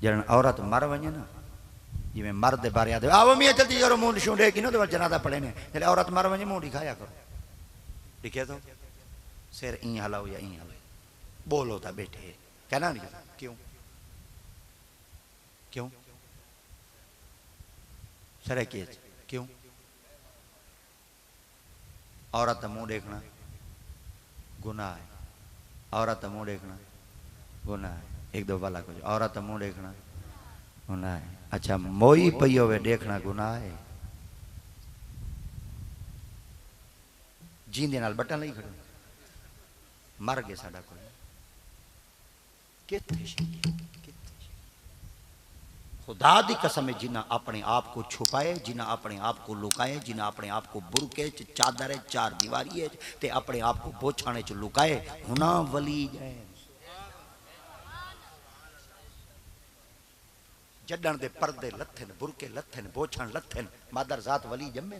जन औरत मर वने ना जिमें मर्द बारे आदे आओ मियां जल्दी करो मुंह छुंडे कि ना तो जनादा पड़े ने जले औरत मर वने मुंह दिखाया करो दिखे तो सिर ई हलाओ या ई हलाओ बोलो ता बैठे कहना नहीं क्यों क्यों सरे के क्यों औरत मुंह देखना गुनाह है औरत मुंह देखना गुनाह है एक दो वाला कुछ औरत मुंह देखना गुनाह है अच्छा मोई पइयो वे देखना गुनाह है जींदे नाल बटन नहीं खड़ो मर गए साडा कोई किथे खुदा दी कसम है जिन्ना अपने आप को छुपाए जिन्ना अपने आप को लुकाए जिन्ना अपने आप को बुरके च चादर चार दीवारी है ते अपने आप को बोछाने च लुकाए हुना वली जाए जडन दे पर्दे लथन बुरके लथन बोछण लथन मादर जात वली जम्मे